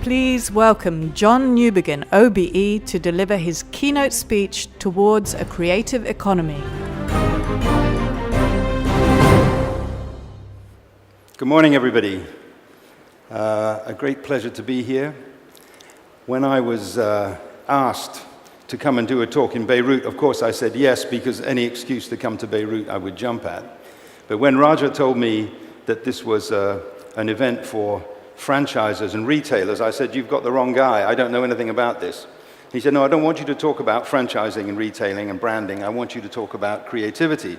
please welcome John Newbigin, OBE, to deliver his keynote speech towards a creative economy. Good morning, everybody. A great pleasure to be here. When I was asked to come and do a talk in Beirut, of course I said yes, because any excuse to come to Beirut I would jump at. But when Raja told me that this was an event for franchisers and retailers, I said, "You've got the wrong guy. I don't know anything about this." He said, "No, I don't want you to talk about franchising and retailing and branding. I want you to talk about creativity."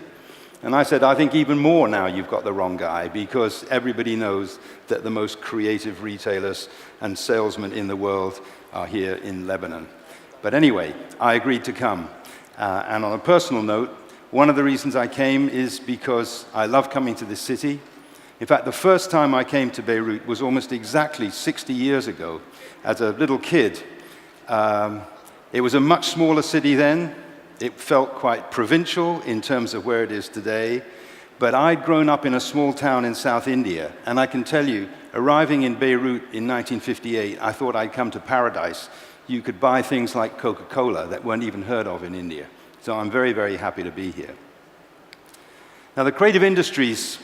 And I said, "I think even more now you've got the wrong guy, because everybody knows that the most creative retailers and salesmen in the world are here in Lebanon." But anyway, I agreed to come. And on a personal note, one of the reasons I came is because I love coming to this city. In fact, the first time I came to Beirut was almost exactly 60 years ago as a little kid. It was a much smaller city then. It felt quite provincial in terms of where it is today. But I'd grown up in a small town in South India, and I can tell you, arriving in Beirut in 1958, I thought I'd come to paradise. You could buy things like Coca-Cola that weren't even heard of in India. So I'm very, very happy to be here. Now, the creative industries,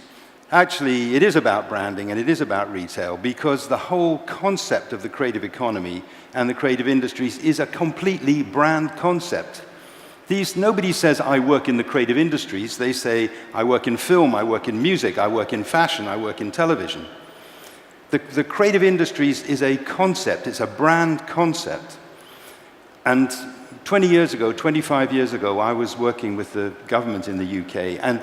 actually, it is about branding and it is about retail, because the whole concept of the creative economy and the creative industries is a completely brand concept. Nobody says, "I work in the creative industries." They say, "I work in film, I work in music, I work in fashion, I work in television." The creative industries is a concept, it's a brand concept. And 20 years ago, 25 years ago, I was working with the government in the UK, and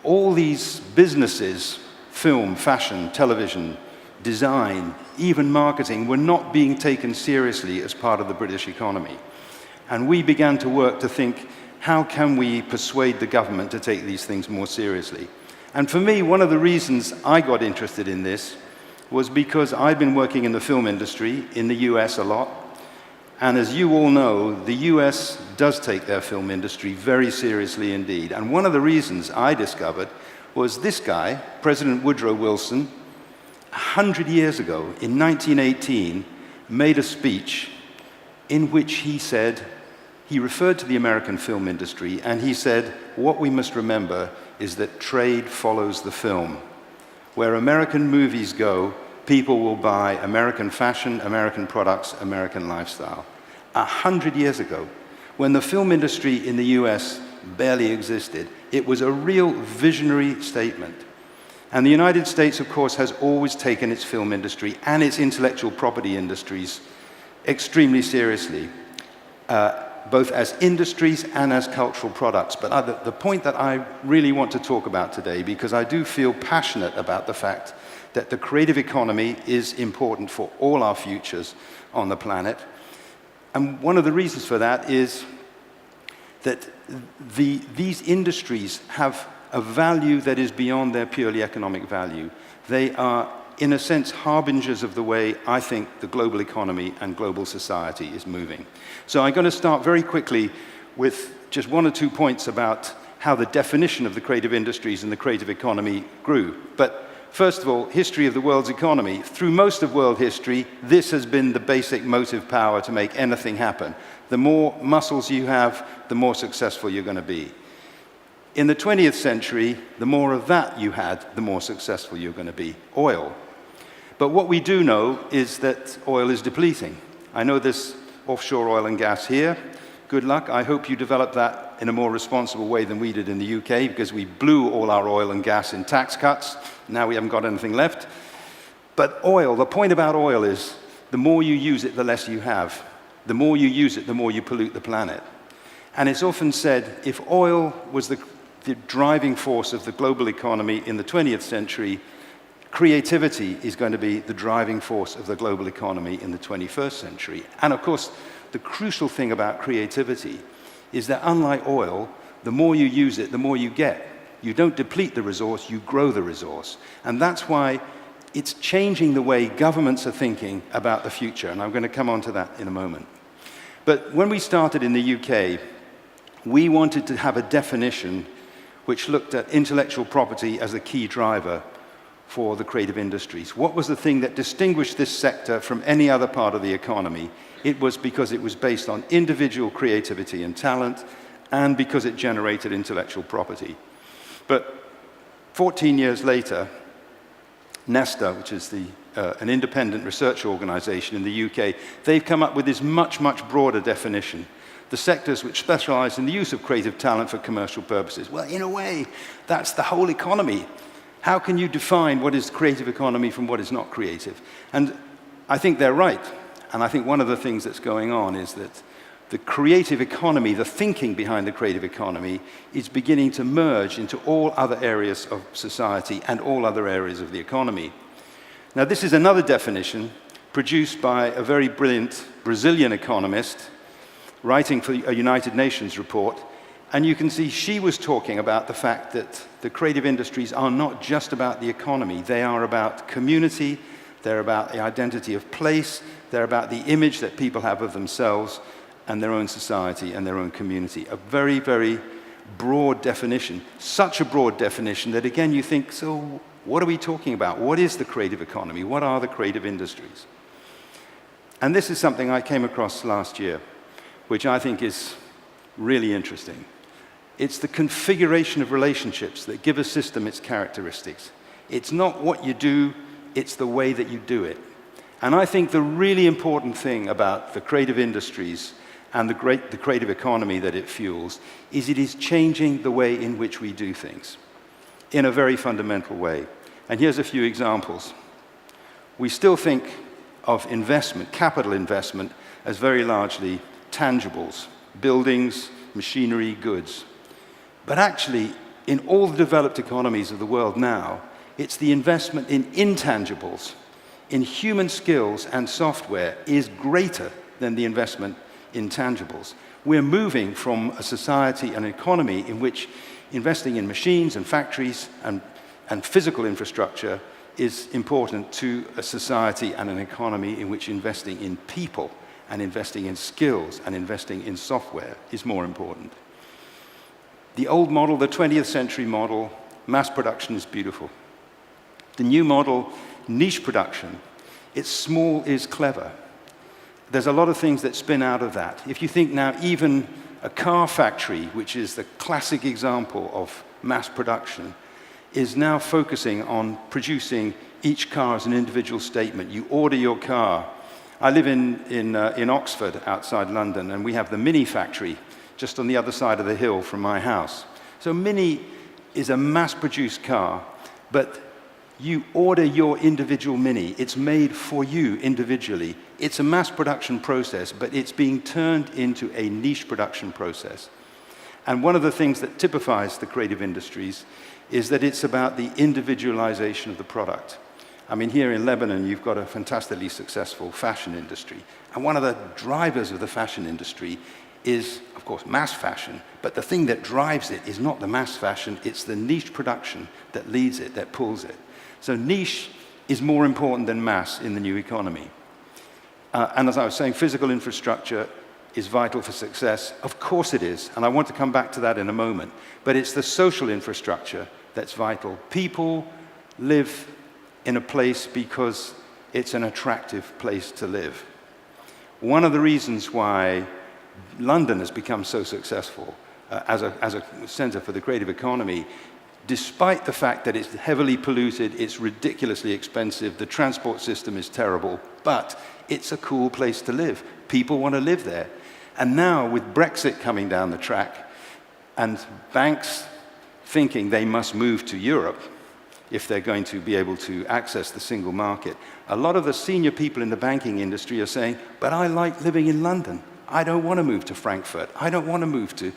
all these businesses, film, fashion, television, design, even marketing, were not being taken seriously as part of the British economy. And we began to work to think, how can we persuade the government to take these things more seriously? And for me, one of the reasons I got interested in this was because I'd been working in the film industry in the US a lot. And as you all know, the US does take their film industry very seriously indeed. And one of the reasons I discovered was this guy, President Woodrow Wilson, 100 years ago, in 1918, made a speech in which he referred to the American film industry, and he said, "What we must remember is that trade follows the film. Where American movies go, people will buy American fashion, American products, American lifestyle." 100 years ago, when the film industry in the US barely existed, it was a real visionary statement. And the United States, of course, has always taken its film industry and its intellectual property industries extremely seriously, both as industries and as cultural products. But the point that I really want to talk about today, because I do feel passionate about the fact that the creative economy is important for all our futures on the planet. And one of the reasons for that is that these industries have a value that is beyond their purely economic value. They are, in a sense, harbingers of the way I think the global economy and global society is moving. So I'm going to start very quickly with just one or two points about how the definition of the creative industries and the creative economy grew. But first of all, history of the world's economy. Through most of world history, this has been the basic motive power to make anything happen. The more muscles you have, the more successful you're going to be. In the 20th century, the more of that you had, the more successful you're going to be. Oil. But what we do know is that oil is depleting. I know there's offshore oil and gas here. Good luck. I hope you develop that in a more responsible way than we did in the UK, because we blew all our oil and gas in tax cuts. Now we haven't got anything left. But oil, the point about oil is the more you use it, the less you have. The more you use it, the more you pollute the planet. And it's often said, if oil was the driving force of the global economy in the 20th century, creativity is going to be the driving force of the global economy in the 21st century. And of course, the crucial thing about creativity is that unlike oil, the more you use it, the more you get. You don't deplete the resource, you grow the resource. And that's why it's changing the way governments are thinking about the future. And I'm going to come on to that in a moment. But when we started in the UK, we wanted to have a definition which looked at intellectual property as a key driver for the creative industries. What was the thing that distinguished this sector from any other part of the economy? It was because it was based on individual creativity and talent, and because it generated intellectual property. But 14 years later, Nesta, which is an independent research organization in the UK, they've come up with this much, much broader definition. The sectors which specialize in the use of creative talent for commercial purposes. Well, in a way, that's the whole economy. How can you define what is creative economy from what is not creative? And I think they're right. And I think one of the things that's going on is that the creative economy, the thinking behind the creative economy, is beginning to merge into all other areas of society and all other areas of the economy. Now, this is another definition produced by a very brilliant Brazilian economist writing for a United Nations report. And you can see she was talking about the fact that the creative industries are not just about the economy. They are about community, they're about the identity of place, they're about the image that people have of themselves and their own society and their own community. A very, very broad definition. Such a broad definition that, again, you think, so what are we talking about? What is the creative economy? What are the creative industries? And this is something I came across last year, which I think is really interesting. It's the configuration of relationships that give a system its characteristics. It's not what you do, it's the way that you do it. And I think the really important thing about the creative industries and the creative economy that it fuels is it is changing the way in which we do things in a very fundamental way. And here's a few examples. We still think of investment, capital investment, as very largely tangibles, buildings, machinery, goods. But actually, in all the developed economies of the world now, it's the investment in intangibles, in human skills and software, is greater than the investment in tangibles. We're moving from a society and economy in which investing in machines and factories and physical infrastructure is important to a society and an economy in which investing in people and investing in skills and investing in software is more important. The old model, the 20th century model, mass production is beautiful. The new model, niche production, it's small is clever. There's a lot of things that spin out of that. If you think now, even a car factory, which is the classic example of mass production, is now focusing on producing each car as an individual statement. You order your car. I live in Oxford, outside London, and we have the Mini factory just on the other side of the hill from my house. So Mini is a mass-produced car, but you order your individual Mini. It's made for you individually. It's a mass production process, but it's being turned into a niche production process. And one of the things that typifies the creative industries is that it's about the individualization of the product. I mean, here in Lebanon, you've got a fantastically successful fashion industry. And one of the drivers of the fashion industry is, of course, mass fashion. But the thing that drives it is not the mass fashion, it's the niche production that leads it, that pulls it. So niche is more important than mass in the new economy. And as I was saying, physical infrastructure is vital for success. Of course it is, and I want to come back to that in a moment. But it's the social infrastructure that's vital. People live in a place because it's an attractive place to live. One of the reasons why London has become so successful as a center for the creative economy, despite the fact that it's heavily polluted, it's ridiculously expensive, the transport system is terrible, but it's a cool place to live. People want to live there. And now, with Brexit coming down the track, and banks thinking they must move to Europe if they're going to be able to access the single market, a lot of the senior people in the banking industry are saying, but I like living in London. I don't want to move to Frankfurt. I don't want to move to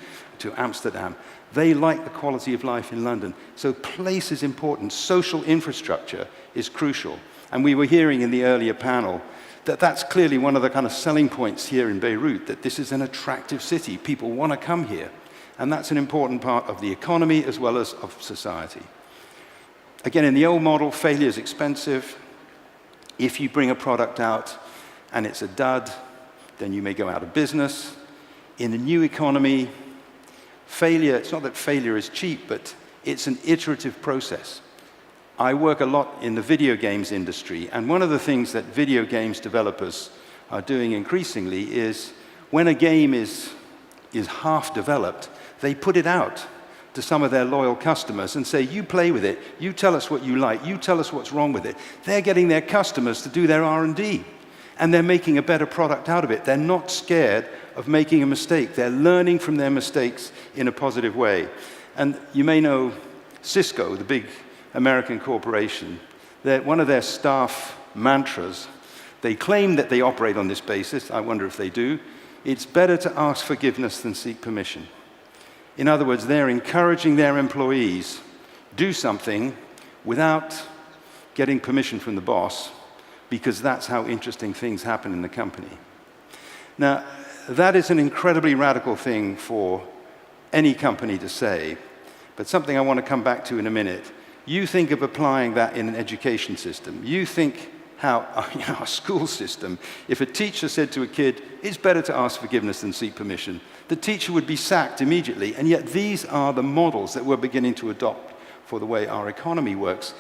Amsterdam. They like the quality of life in London. So place is important. Social infrastructure is crucial. And we were hearing in the earlier panel that that's clearly one of the kind of selling points here in Beirut, that this is an attractive city. People want to come here. And that's an important part of the economy as well as of society. Again, in the old model, failure is expensive. If you bring a product out and it's a dud, then you may go out of business. In the new economy, failure, it's not that failure is cheap, but it's an iterative process. I work a lot in the video games industry, and one of the things that video games developers are doing increasingly is when a game is half developed, they put it out to some of their loyal customers and say, you play with it, you tell us what you like, you tell us what's wrong with it. They're getting their customers to do their R&D, and they're making a better product out of it. They're not scared of making a mistake. They're learning from their mistakes in a positive way. And you may know Cisco, the big American corporation, one of their staff mantras, they claim that they operate on this basis, I wonder if they do, it's better to ask forgiveness than seek permission. In other words, they're encouraging their employees do something without getting permission from the boss, because that's how interesting things happen in the company. Now, that is an incredibly radical thing for any company to say, but something I want to come back to in a minute. You think of applying that in an education system. You think how, our school system, if a teacher said to a kid, it's better to ask forgiveness than seek permission, the teacher would be sacked immediately. And yet these are the models that we're beginning to adopt for the way our economy works,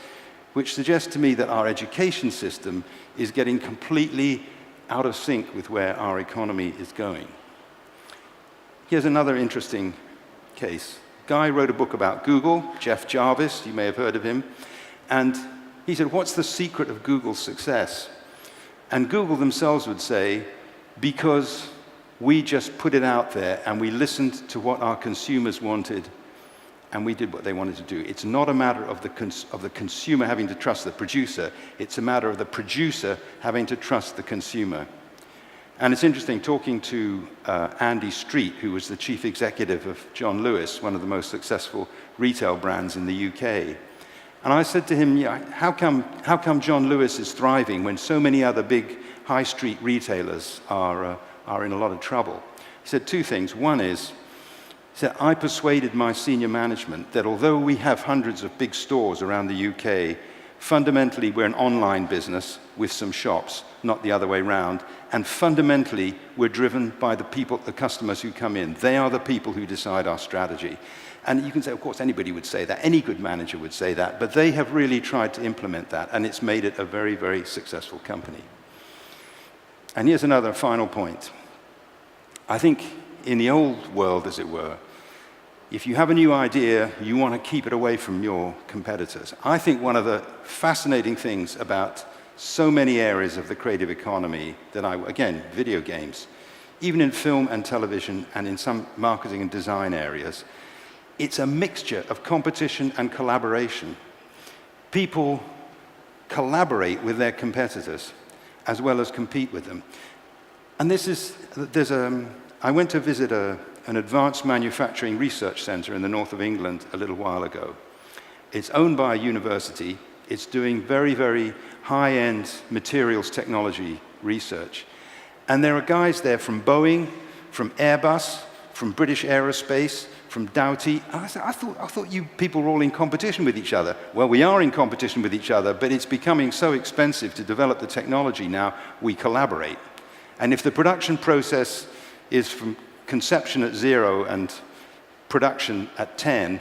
which suggests to me that our education system is getting completely out of sync with where our economy is going. Here's another interesting case. Guy wrote a book about Google, Jeff Jarvis, you may have heard of him, and he said, what's the secret of Google's success? And Google themselves would say, because we just put it out there and we listened to what our consumers wanted and we did what they wanted to do. It's not a matter of the consumer having to trust the producer, it's a matter of the producer having to trust the consumer. And it's interesting talking to Andy Street, who was the chief executive of John Lewis, one of the most successful retail brands in the UK. And I said to him, yeah, how come John Lewis is thriving when so many other big high street retailers are in a lot of trouble? He said two things. One is, he said, I persuaded my senior management that although we have hundreds of big stores around the UK, fundamentally we're an online business with some shops, not the other way around. And fundamentally, we're driven by the people, the customers who come in. They are the people who decide our strategy. And you can say, of course, anybody would say that. Any good manager would say that. But they have really tried to implement that, and it's made it a very, very successful company. And here's another final point. I think in the old world, as it were, if you have a new idea, you want to keep it away from your competitors. I think one of the fascinating things about so many areas of the creative economy that again, video games, even in film and television and in some marketing and design areas, it's a mixture of competition and collaboration. People collaborate with their competitors as well as compete with them. And I went to visit an advanced manufacturing research center in the north of England a little while ago. It's owned by a university. It's doing very, very high-end materials technology research. And there are guys there from Boeing, from Airbus, from British Aerospace, from Doughty. And I said, I thought you people were all in competition with each other. Well, we are in competition with each other, but it's becoming so expensive to develop the technology now, we collaborate. And if the production process is from conception at 0 and production at 10,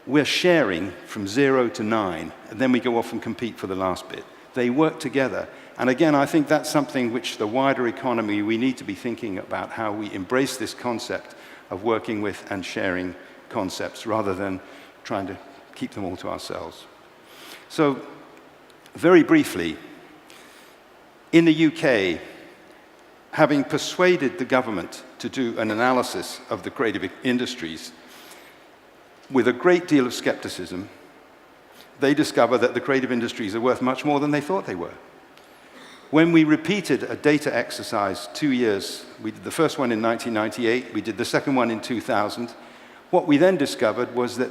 we're sharing from 0 to 9, and then we go off and compete for the last bit. They work together. And again, I think that's something which the wider economy, we need to be thinking about how we embrace this concept of working with and sharing concepts rather than trying to keep them all to ourselves. So, very briefly, in the UK, having persuaded the government to do an analysis of the creative industries, with a great deal of skepticism, they discover that the creative industries are worth much more than they thought they were. When we repeated a data exercise 2 years, we did the first one in 1998, we did the second one in 2000, what we then discovered was that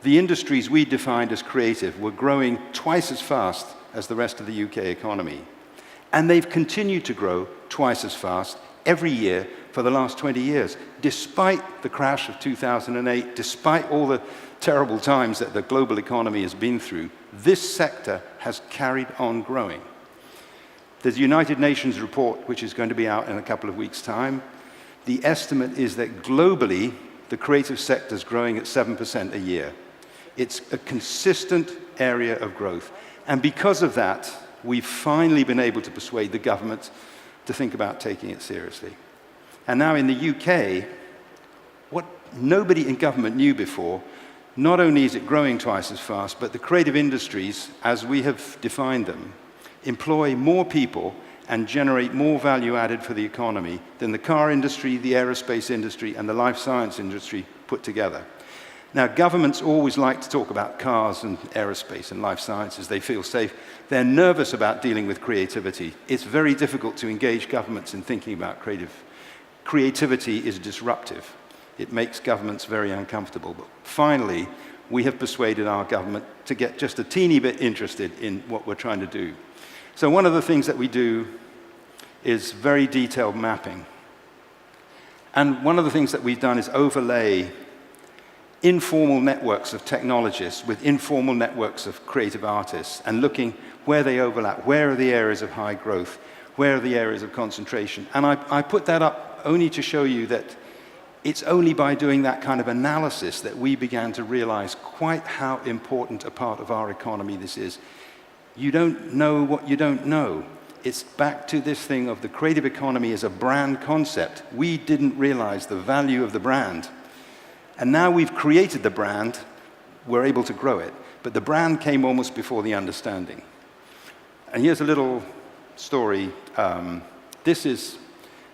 the industries we defined as creative were growing twice as fast as the rest of the UK economy. And they've continued to grow twice as fast every year for the last 20 years, despite the crash of 2008, despite all the terrible times that the global economy has been through. This sector has carried on growing. There's a United Nations report which is going to be out in a couple of weeks' time. The estimate is that globally, the creative sector is growing at 7% a year. It's a consistent area of growth. And because of that, we've finally been able to persuade the government to think about taking it seriously. And now in the UK, what nobody in government knew before, not only is it growing twice as fast, but the creative industries, as we have defined them, employ more people and generate more value added for the economy than the car industry, the aerospace industry, and the life science industry put together. Now, governments always like to talk about cars and aerospace and life sciences. They feel safe. They're nervous about dealing with creativity. It's very difficult to engage governments in thinking about creativity is disruptive. It makes governments very uncomfortable. But finally, we have persuaded our government to get just a teeny bit interested in what we're trying to do. So one of the things that we do is very detailed mapping. And one of the things that we've done is overlay informal networks of technologists with informal networks of creative artists and looking where they overlap, where are the areas of high growth, where are the areas of concentration. And I put that up only to show you that it's only by doing that kind of analysis that we began to realize quite how important a part of our economy this is. You don't know what you don't know. It's back to this thing of the creative economy as a brand concept. We didn't realize the value of the brand. And now we've created the brand, we're able to grow it. But the brand came almost before the understanding. And here's a little story. This is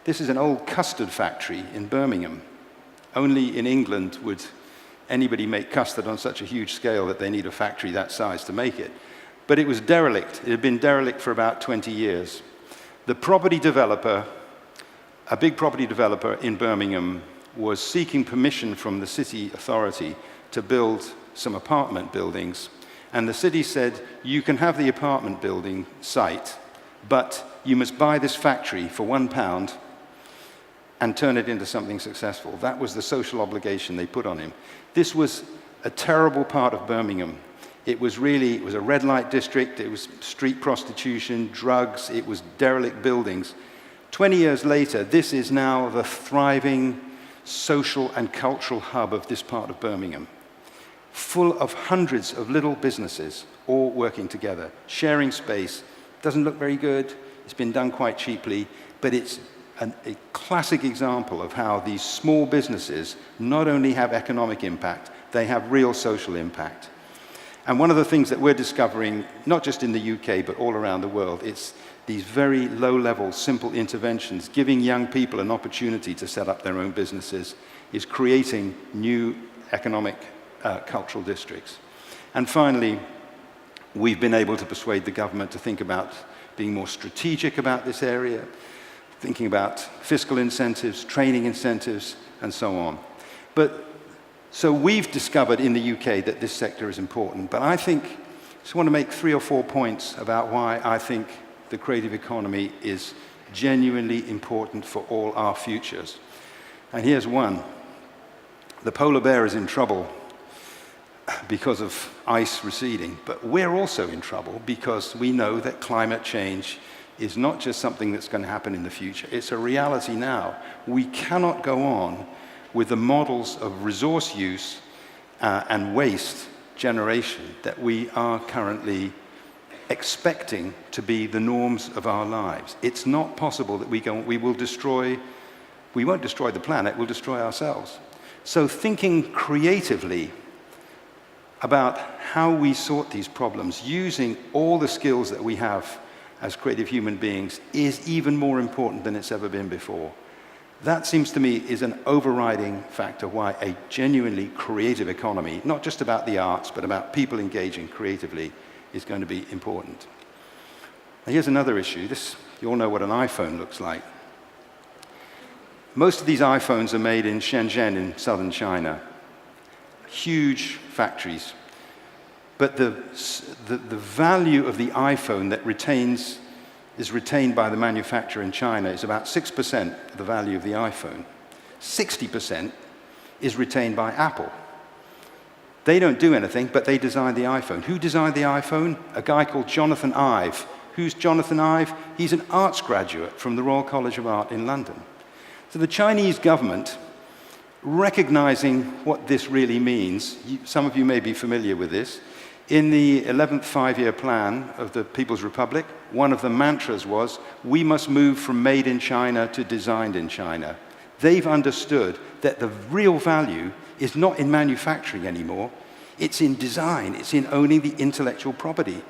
an old custard factory in Birmingham. Only in England would anybody make custard on such a huge scale that they need a factory that size to make it. But it was derelict. It had been derelict for about 20 years. The property developer, a big property developer in Birmingham, was seeking permission from the city authority to build some apartment buildings. And the city said, you can have the apartment building site, but you must buy this factory for £1 and turn it into something successful. That was the social obligation they put on him. This was a terrible part of Birmingham. It was a red light district, it was street prostitution, drugs, it was derelict buildings. 20 years later, this is now the thriving social and cultural hub of this part of Birmingham, full of hundreds of little businesses all working together, sharing space. Doesn't look very good, it's been done quite cheaply, but it's a classic example of how these small businesses not only have economic impact, they have real social impact. And one of the things that we're discovering, not just in the UK, but all around the world, it's these very low-level, simple interventions, giving young people an opportunity to set up their own businesses, is creating new economic, cultural districts. And finally, we've been able to persuade the government to think about being more strategic about this area, thinking about fiscal incentives, training incentives, and so on. So we've discovered in the UK that this sector is important, but I just want to make 3 or 4 points about why I think the creative economy is genuinely important for all our futures. And here's one. The polar bear is in trouble because of ice receding, but we're also in trouble because we know that climate change is not just something that's going to happen in the future, it's a reality now. We cannot go on with the models of resource use and waste generation that we are currently expecting to be the norms of our lives. It's not possible that we won't destroy the planet, we'll destroy ourselves. So thinking creatively about how we sort these problems, using all the skills that we have as creative human beings, is even more important than it's ever been before. That seems to me is an overriding factor why a genuinely creative economy, not just about the arts, but about people engaging creatively, is going to be important. Now here's another issue. You all know what an iPhone looks like. Most of these iPhones are made in Shenzhen in southern China. Huge factories. But the value of the iPhone that is retained by the manufacturer in China is about 6% of the value of the iPhone. 60% is retained by Apple. They don't do anything, but they designed the iPhone. Who designed the iPhone? A guy called Jonathan Ive. Who's Jonathan Ive? He's an arts graduate from the Royal College of Art in London. So the Chinese government recognizing what this really means, some of you may be familiar with this. In the 11th five-year plan of the People's Republic, one of the mantras was, we must move from made in China to designed in China. They've understood that the real value is not in manufacturing anymore, it's in design, it's in owning the intellectual property.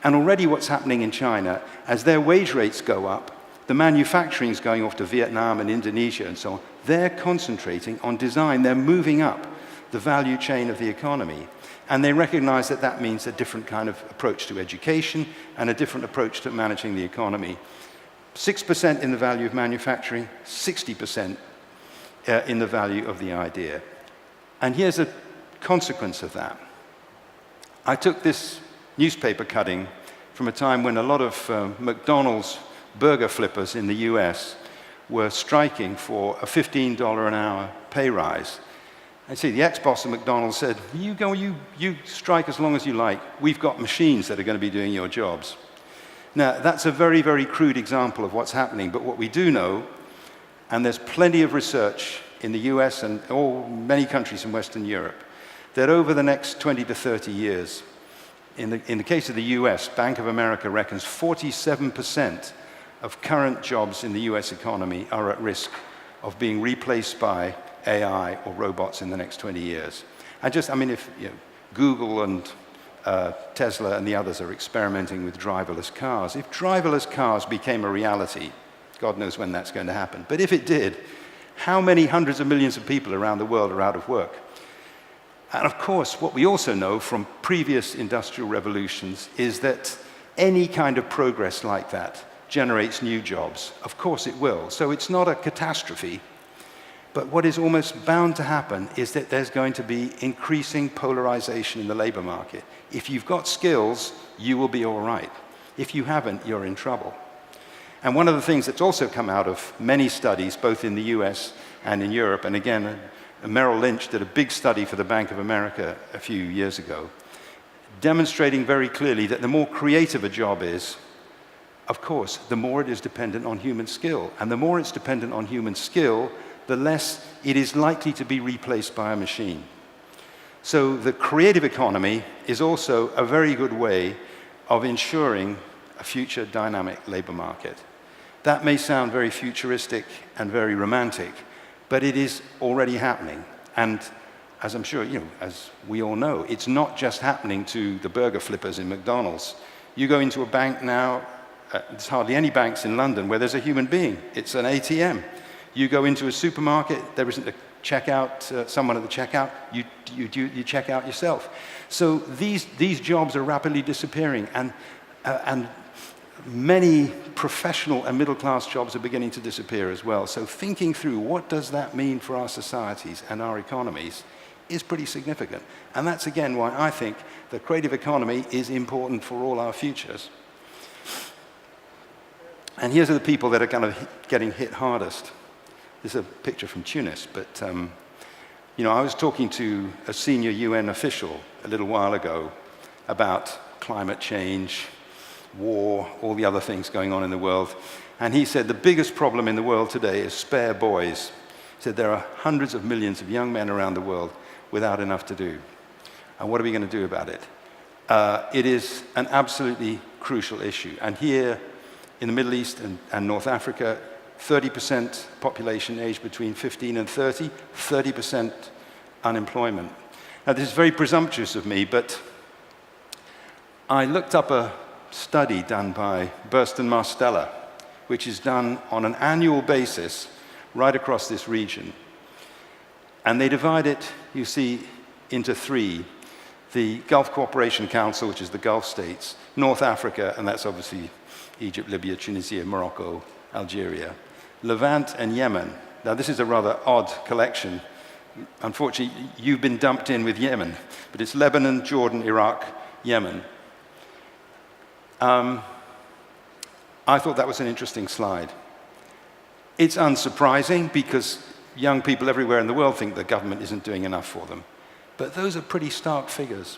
And already what's happening in China, as their wage rates go up, the manufacturing is going off to Vietnam and Indonesia and so on. They're concentrating on design. They're moving up the value chain of the economy. And they recognize that that means a different kind of approach to education and a different approach to managing the economy. 6% in the value of manufacturing, 60% in the value of the idea. And here's a consequence of that. I took this newspaper cutting from a time when a lot of McDonald's burger flippers in the US were striking for a $15 an hour pay rise. I see the ex-boss of McDonald's said, you strike as long as you like. We've got machines that are going to be doing your jobs. Now, that's a very, very crude example of what's happening, but what we do know, and there's plenty of research in the US and many countries in Western Europe, that over the next 20 to 30 years, in the case of the US, Bank of America reckons 47% of current jobs in the US economy are at risk of being replaced by AI or robots in the next 20 years. If Google and Tesla and the others are experimenting with driverless cars, if driverless cars became a reality, God knows when that's going to happen, but if it did, how many hundreds of millions of people around the world are out of work? And of course, what we also know from previous industrial revolutions is that any kind of progress like that generates new jobs. Of course it will. So it's not a catastrophe. But what is almost bound to happen is that there's going to be increasing polarization in the labor market. If you've got skills, you will be all right. If you haven't, you're in trouble. And one of the things that's also come out of many studies, both in the US and in Europe, and again, Merrill Lynch did a big study for the Bank of America a few years ago, demonstrating very clearly that the more creative a job is, of course, the more it is dependent on human skill. And the more it's dependent on human skill, the less it is likely to be replaced by a machine. So the creative economy is also a very good way of ensuring a future dynamic labor market. That may sound very futuristic and very romantic, but it is already happening. And as I'm sure, as we all know, it's not just happening to the burger flippers in McDonald's. You go into a bank now, there's hardly any banks in London where there's a human being. It's an ATM. You go into a supermarket, there isn't a checkout, someone at the checkout, you check out yourself. So these jobs are rapidly disappearing, and many professional and middle-class jobs are beginning to disappear as well. So thinking through what does that mean for our societies and our economies is pretty significant. And that's again why I think the creative economy is important for all our futures. And here's the people that are kind of getting hit hardest. This is a picture from Tunis, but I was talking to a senior UN official a little while ago about climate change, war, all the other things going on in the world, and he said the biggest problem in the world today is spare boys. He said there are hundreds of millions of young men around the world without enough to do. And what are we going to do about it? It is an absolutely crucial issue. And here in the Middle East and North Africa, 30% population aged between 15 and 30, 30% unemployment. Now, this is very presumptuous of me, but I looked up a study done by Burston Marstella, which is done on an annual basis right across this region. And they divide it, you see, into three. The Gulf Cooperation Council, which is the Gulf states, North Africa, and that's obviously Egypt, Libya, Tunisia, Morocco, Algeria, Levant, and Yemen. Now, this is a rather odd collection. Unfortunately, you've been dumped in with Yemen, but it's Lebanon, Jordan, Iraq, Yemen. I thought that was an interesting slide. It's unsurprising because young people everywhere in the world think the government isn't doing enough for them. But those are pretty stark figures.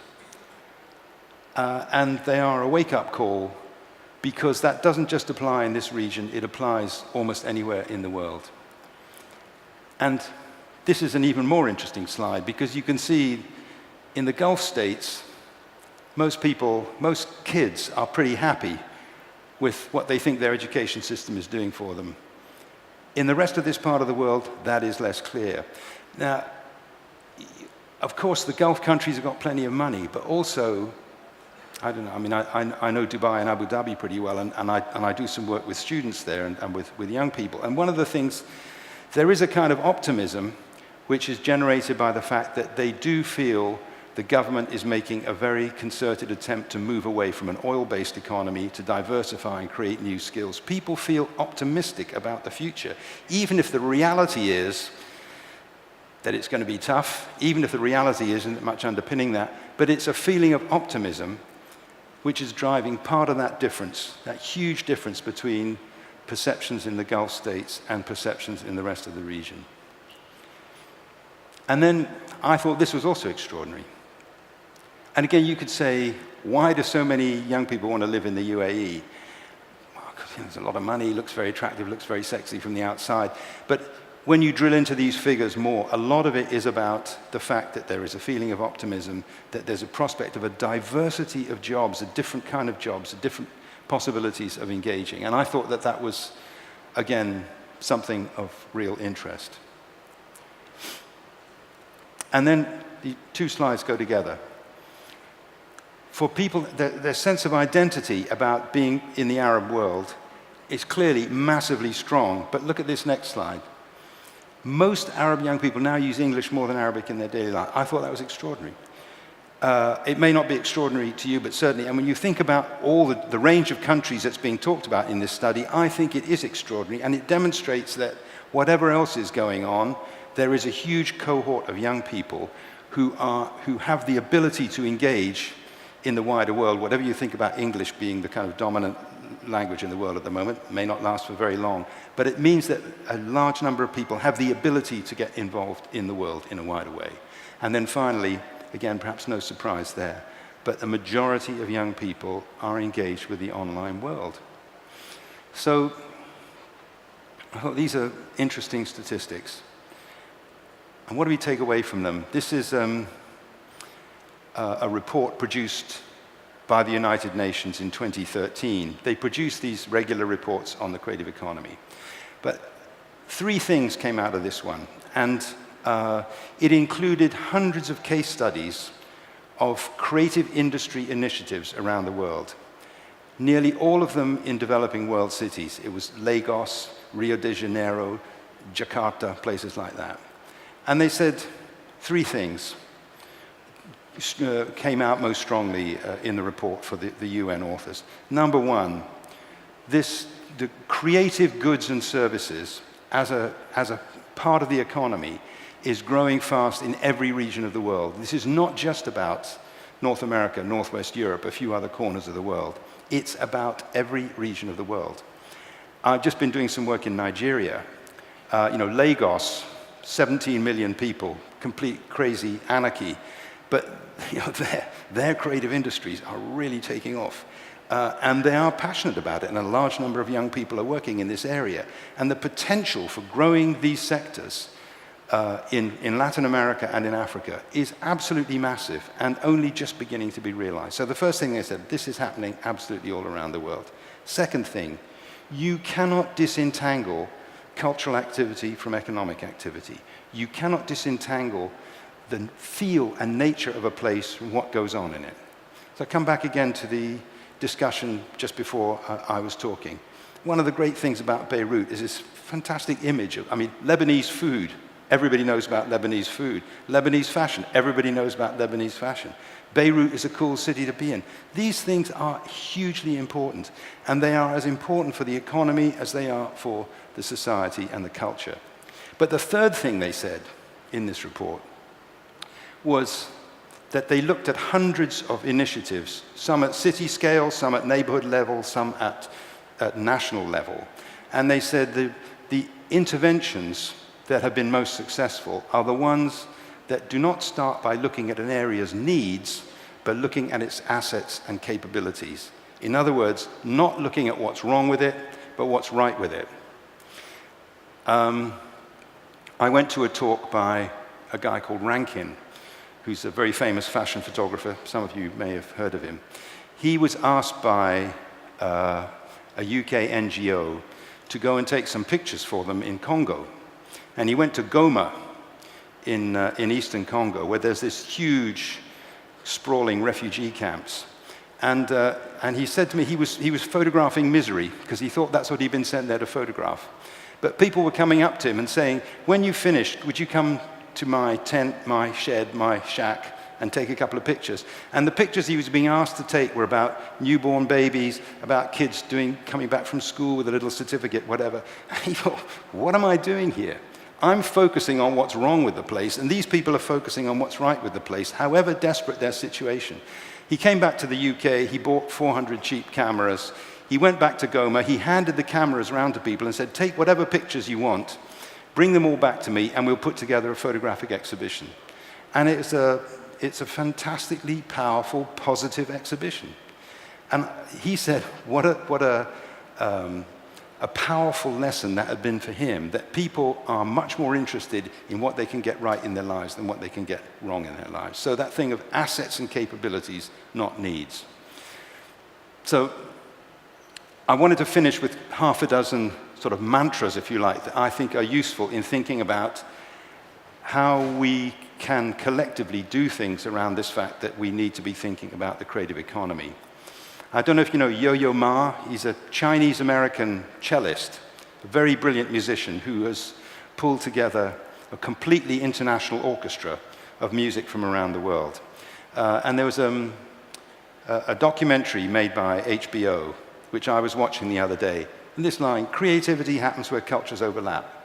And they are a wake-up call because that doesn't just apply in this region, it applies almost anywhere in the world. And this is an even more interesting slide because you can see in the Gulf states, most kids are pretty happy with what they think their education system is doing for them. In the rest of this part of the world, that is less clear. Now, of course, the Gulf countries have got plenty of money, but also, I don't know, I mean, I know Dubai and Abu Dhabi pretty well, and I do some work with students there and with young people. And one of the things, there is a kind of optimism which is generated by the fact that they do feel the government is making a very concerted attempt to move away from an oil-based economy to diversify and create new skills. People feel optimistic about the future, even if the reality is that it's going to be tough, even if the reality isn't much underpinning that, but it's a feeling of optimism which is driving part of that difference, that huge difference between perceptions in the Gulf states and perceptions in the rest of the region. And then I thought this was also extraordinary. And again, you could say, why do so many young people want to live in the UAE? Well, 'cause, there's a lot of money, looks very attractive, looks very sexy from the outside. But when you drill into these figures more, a lot of it is about the fact that there is a feeling of optimism, that there's a prospect of a diversity of jobs, a different kind of jobs, different possibilities of engaging. And I thought that that was, again, something of real interest. And then the two slides go together. For people, their sense of identity about being in the Arab world is clearly massively strong. But look at this next slide. Most Arab young people now use English more than Arabic in their daily life. I thought that was extraordinary. It may not be extraordinary to you, but certainly, and when you think about all the range of countries that's being talked about in this study, I think it is extraordinary, and it demonstrates that whatever else is going on, there is a huge cohort of young people who have the ability to engage in the wider world. Whatever you think about English being the kind of dominant language in the world at the moment, may not last for very long, but it means that a large number of people have the ability to get involved in the world in a wider way. And then finally, again, perhaps no surprise there, but the majority of young people are engaged with the online world. So I thought these are interesting statistics. And what do we take away from them? This is a report produced by the United Nations in 2013. They produce these regular reports on the creative economy. But three things came out of this one, and it included hundreds of case studies of creative industry initiatives around the world, nearly all of them in developing world cities. It was Lagos, Rio de Janeiro, Jakarta, places like that. And they said three things came out most strongly in the report for the UN authors. Number one, the creative goods and services as a part of the economy is growing fast in every region of the world. This is not just about North America, Northwest Europe, a few other corners of the world. It's about every region of the world. I've just been doing some work in Nigeria. Lagos, 17 million people, complete crazy anarchy. But their creative industries are really taking off. And they are passionate about it, and a large number of young people are working in this area. And the potential for growing these sectors in Latin America and in Africa is absolutely massive and only just beginning to be realized. So the first thing they said, this is happening absolutely all around the world. Second thing, you cannot disentangle cultural activity from economic activity. You cannot disentangle the feel and nature of a place from what goes on in it. So I come back again to the discussion just before I was talking. One of the great things about Beirut is this fantastic image of, Lebanese food. Everybody knows about Lebanese food. Lebanese fashion. Everybody knows about Lebanese fashion. Beirut is a cool city to be in. These things are hugely important, and they are as important for the economy as they are for the society and the culture. But the third thing they said in this report was that they looked at hundreds of initiatives, some at city scale, some at neighborhood level, some at national level. And they said the interventions that have been most successful are the ones that do not start by looking at an area's needs, but looking at its assets and capabilities. In other words, not looking at what's wrong with it, but what's right with it. I went to a talk by a guy called Rankin, who's a very famous fashion photographer. Some of you may have heard of him. He was asked by a UK NGO to go and take some pictures for them in Congo. And he went to Goma in eastern Congo, where there's this huge, sprawling refugee camps. And he said to me he was photographing misery, because he thought that's what he'd been sent there to photograph. But people were coming up to him and saying, when you finished, would you come to my tent, my shed, my shack, and take a couple of pictures? And the pictures he was being asked to take were about newborn babies, about kids coming back from school with a little certificate, whatever. And he thought, what am I doing here? I'm focusing on what's wrong with the place, and these people are focusing on what's right with the place, however desperate their situation. He came back to the UK, he bought 400 cheap cameras, he went back to Goma, he handed the cameras around to people and said, take whatever pictures you want, bring them all back to me, and we'll put together a photographic exhibition. And it's a fantastically powerful, positive exhibition. And he said, what a powerful lesson that had been for him, that people are much more interested in what they can get right in their lives than what they can get wrong in their lives. So that thing of assets and capabilities, not needs. So I wanted to finish with half a dozen sort of mantras, if you like, that I think are useful in thinking about how we can collectively do things around this fact that we need to be thinking about the creative economy. I don't know if you know Yo-Yo Ma. He's a Chinese-American cellist, a very brilliant musician who has pulled together a completely international orchestra of music from around the world. And there was a documentary made by HBO, which I was watching the other day. And this line, creativity happens where cultures overlap.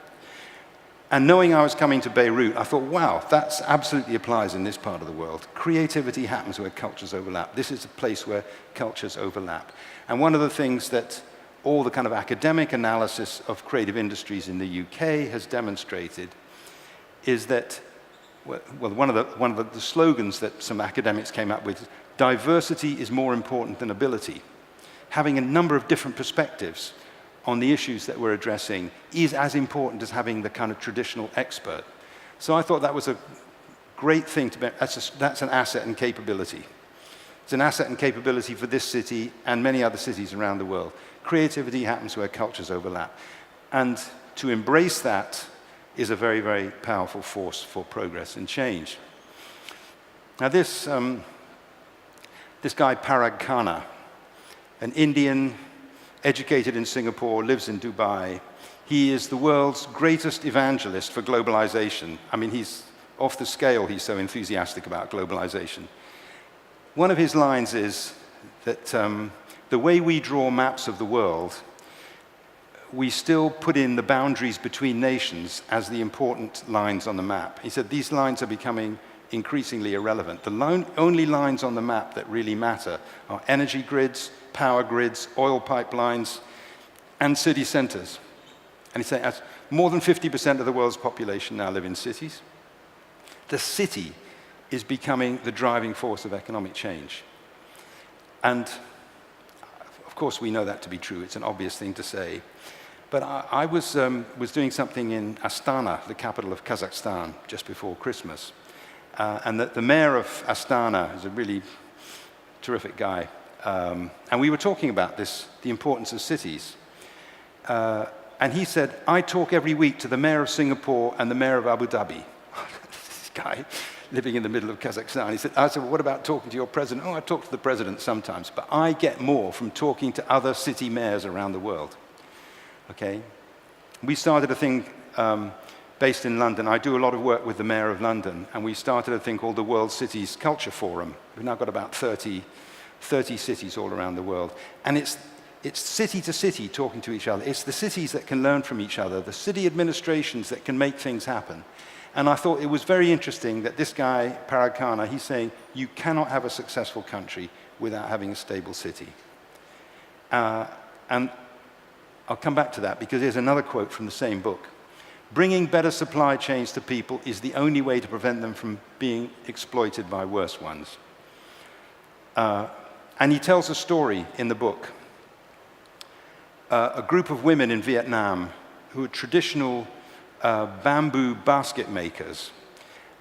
And knowing I was coming to Beirut, I thought, wow, that absolutely applies in this part of the world. Creativity happens where cultures overlap. This is a place where cultures overlap. And one of the things that all the kind of academic analysis of creative industries in the UK has demonstrated is that, well, one of the slogans that some academics came up with, diversity is more important than ability. Having a number of different perspectives on the issues that we're addressing is as important as having the kind of traditional expert. So I thought that was a great thing to be, that's an asset and capability. It's an asset and capability for this city and many other cities around the world. Creativity happens where cultures overlap. And to embrace that is a very, very powerful force for progress and change. Now this guy Parag Khanna, an Indian, educated in Singapore, lives in Dubai. He is the world's greatest evangelist for globalization. I mean, he's off the scale, he's so enthusiastic about globalization. One of his lines is that the way we draw maps of the world, we still put in the boundaries between nations as the important lines on the map. He said these lines are becoming increasingly irrelevant. The only lines on the map that really matter are energy grids, power grids, oil pipelines, and city centers. And he's saying more than 50% of the world's population now live in cities. The city is becoming the driving force of economic change. And of course we know that to be true. It's an obvious thing to say. But I was doing something in Astana, the capital of Kazakhstan, just before Christmas. And the mayor of Astana is a really terrific guy. And we were talking about this, the importance of cities. And he said, I talk every week to the mayor of Singapore and the mayor of Abu Dhabi. This guy living in the middle of Kazakhstan. He said, I said, well, what about talking to your president? Oh, I talk to the president sometimes, but I get more from talking to other city mayors around the world. Okay? We started a thing based in London. I do a lot of work with the mayor of London, and we started a thing called the World Cities Culture Forum. We've now got about 30 cities all around the world. And it's city to city talking to each other. It's the cities that can learn from each other, the city administrations that can make things happen. And I thought it was very interesting that this guy, Parag Khanna, he's saying, you cannot have a successful country without having a stable city. And I'll come back to that because here's another quote from the same book. Bringing better supply chains to people is the only way to prevent them from being exploited by worse ones. And he tells a story in the book. A group of women in Vietnam who are traditional bamboo basket makers.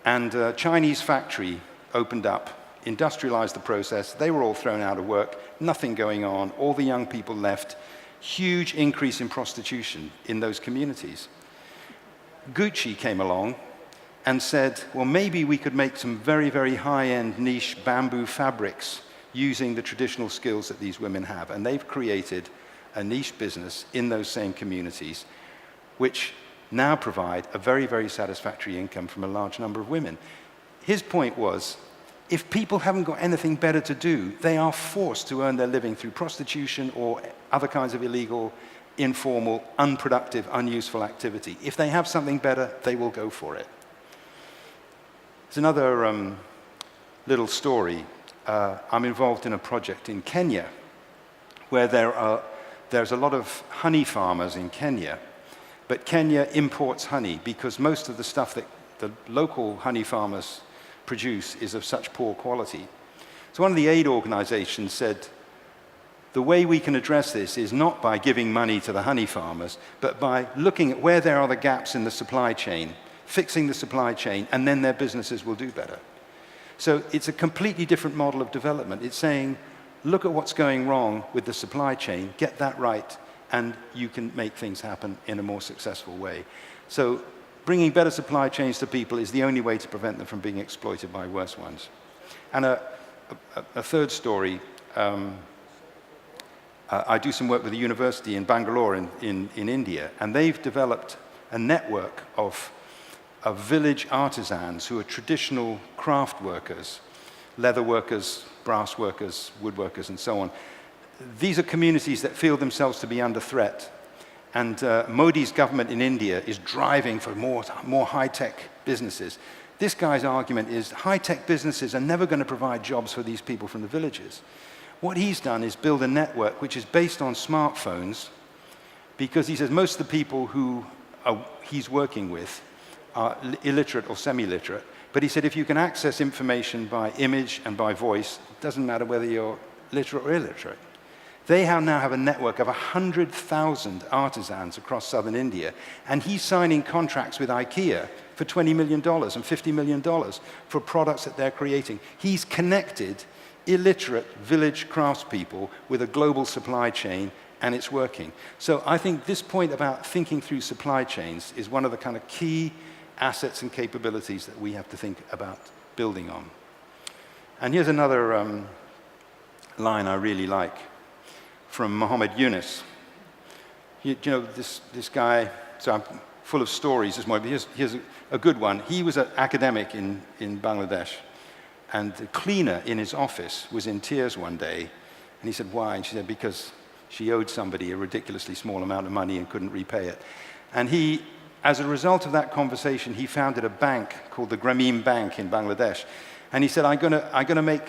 And a Chinese factory opened up, industrialized the process. They were all thrown out of work, nothing going on. All the young people left. Huge increase in prostitution in those communities. Gucci came along and said, well, maybe we could make some very, very high-end niche bamboo fabrics using the traditional skills that these women have. And they've created a niche business in those same communities, which now provide a very, very satisfactory income from a large number of women. His point was, if people haven't got anything better to do, they are forced to earn their living through prostitution or other kinds of illegal, informal, unproductive, unuseful activity. If they have something better, they will go for it. There's another little story. I'm involved in a project in Kenya where there's a lot of honey farmers in Kenya, but Kenya imports honey because most of the stuff that the local honey farmers produce is of such poor quality. So one of the aid organizations said, the way we can address this is not by giving money to the honey farmers, but by looking at where there are the gaps in the supply chain, fixing the supply chain, and then their businesses will do better. So it's a completely different model of development. It's saying, look at what's going wrong with the supply chain, get that right, and you can make things happen in a more successful way. So bringing better supply chains to people is the only way to prevent them from being exploited by worse ones. And a third story, I do some work with a university in Bangalore in India, and they've developed a network of village artisans who are traditional craft workers, leather workers, brass workers, woodworkers, and so on. These are communities that feel themselves to be under threat. And Modi's government in India is driving for more high-tech businesses. This guy's argument is high-tech businesses are never going to provide jobs for these people from the villages. What he's done is build a network which is based on smartphones, because he says most of the people who he's working with are illiterate or semi-literate. But he said if you can access information by image and by voice, it doesn't matter whether you're literate or illiterate. They now have a network of 100,000 artisans across southern India, and he's signing contracts with IKEA for $20 million and $50 million for products that they're creating. He's connected illiterate village craftspeople with a global supply chain, and it's working. So I think this point about thinking through supply chains is one of the kind of key assets and capabilities that we have to think about building on. And here's another line I really like, from Muhammad Yunus. You know, this guy, so I'm full of stories this morning, but here's a good one. He was an academic in Bangladesh, and the cleaner in his office was in tears one day, and he said, why? And she said, because she owed somebody a ridiculously small amount of money and couldn't repay it. And he, as a result of that conversation, he founded a bank called the Grameen Bank in Bangladesh. And he said, I'm gonna make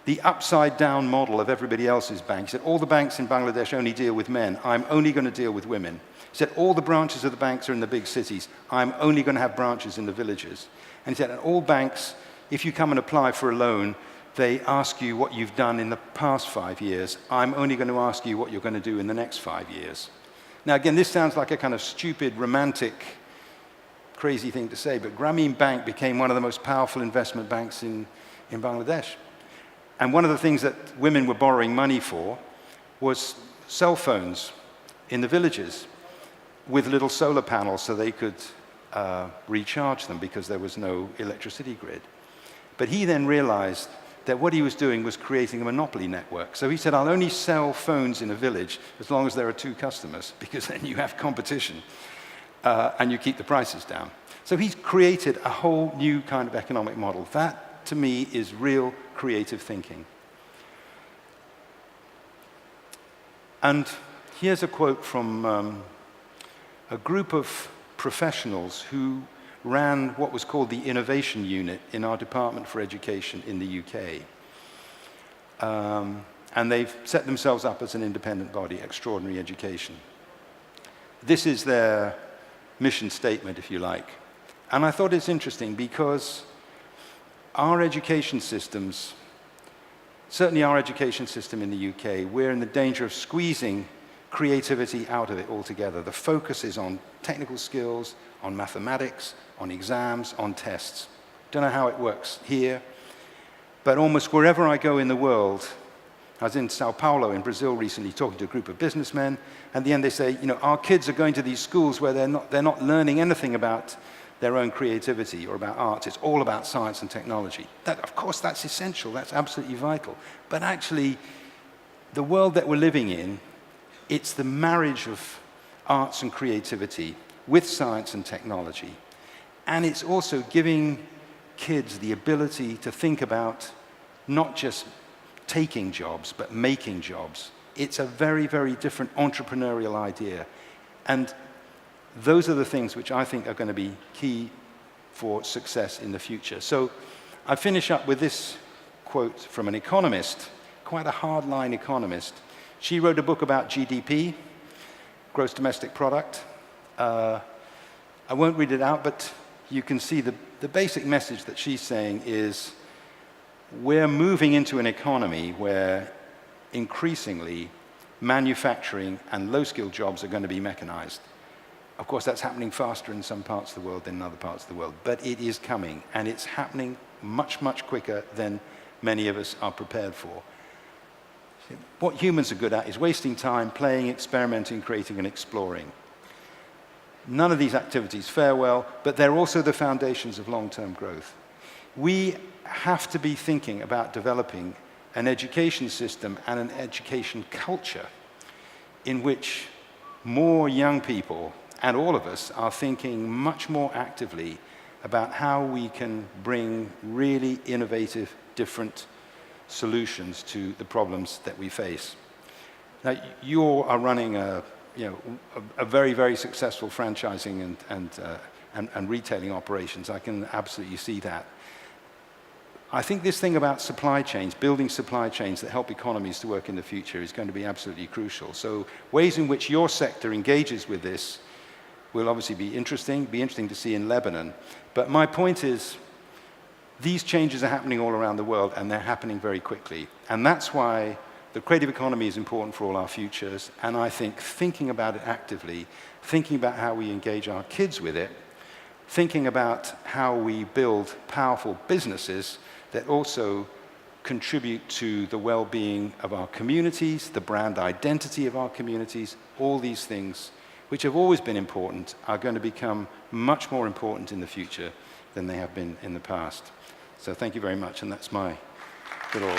the upside-down model of everybody else's bank. He said, all the banks in Bangladesh only deal with men. I'm only going to deal with women. He said, all the branches of the banks are in the big cities. I'm only going to have branches in the villages. And he said, and all banks, if you come and apply for a loan, they ask you what you've done in the past 5 years. I'm only going to ask you what you're going to do in the next 5 years. Now, again, this sounds like a kind of stupid, romantic, crazy thing to say, but Grameen Bank became one of the most powerful investment banks in Bangladesh. And one of the things that women were borrowing money for was cell phones in the villages with little solar panels so they could recharge them because there was no electricity grid. But he then realized that what he was doing was creating a monopoly network. So he said, I'll only sell phones in a village as long as there are 2 customers, because then you have competition and you keep the prices down. So he's created a whole new kind of economic model. That, to me, is real creative thinking. And here's a quote from a group of professionals who ran what was called the Innovation Unit in our Department for Education in the UK. And they've set themselves up as an independent body, Extraordinary Education. This is their mission statement, if you like. And I thought it's interesting because our education systems, certainly our education system in the UK, we're in the danger of squeezing creativity out of it altogether. The focus is on technical skills, on mathematics, on exams, on tests. Don't know how it works here, but almost wherever I go in the world, I was in Sao Paulo in Brazil recently talking to a group of businessmen. At the end they say, you know, our kids are going to these schools where they're not learning anything about their own creativity or about arts. It's all about science and technology. That, of course, that's essential. That's absolutely vital. But actually, the world that we're living in, it's the marriage of arts and creativity with science and technology. And it's also giving kids the ability to think about not just taking jobs, but making jobs. It's a very, very different entrepreneurial idea. And those are the things which I think are going to be key for success in the future. So I finish up with this quote from an economist, quite a hardline economist. She wrote a book about GDP, gross domestic product. I won't read it out, but you can see the basic message that she's saying is we're moving into an economy where increasingly manufacturing and low-skilled jobs are going to be mechanized. Of course, that's happening faster in some parts of the world than in other parts of the world, but it is coming, and it's happening much, much quicker than many of us are prepared for. What humans are good at is wasting time, playing, experimenting, creating, and exploring. None of these activities fare well, but they're also the foundations of long-term growth. We have to be thinking about developing an education system and an education culture in which more young people and all of us are thinking much more actively about how we can bring really innovative, different solutions to the problems that we face. Now, you all are running a very, very successful franchising and retailing operations. I can absolutely see that. I think this thing about supply chains, building supply chains that help economies to work in the future is going to be absolutely crucial. So ways in which your sector engages with this will obviously be interesting to see in Lebanon. But my point is, these changes are happening all around the world, and they're happening very quickly. And that's why the creative economy is important for all our futures. And I think thinking about it actively, thinking about how we engage our kids with it, thinking about how we build powerful businesses that also contribute to the well-being of our communities, the brand identity of our communities, all these things, which have always been important, are going to become much more important in the future than they have been in the past. So thank you very much, and that's my little...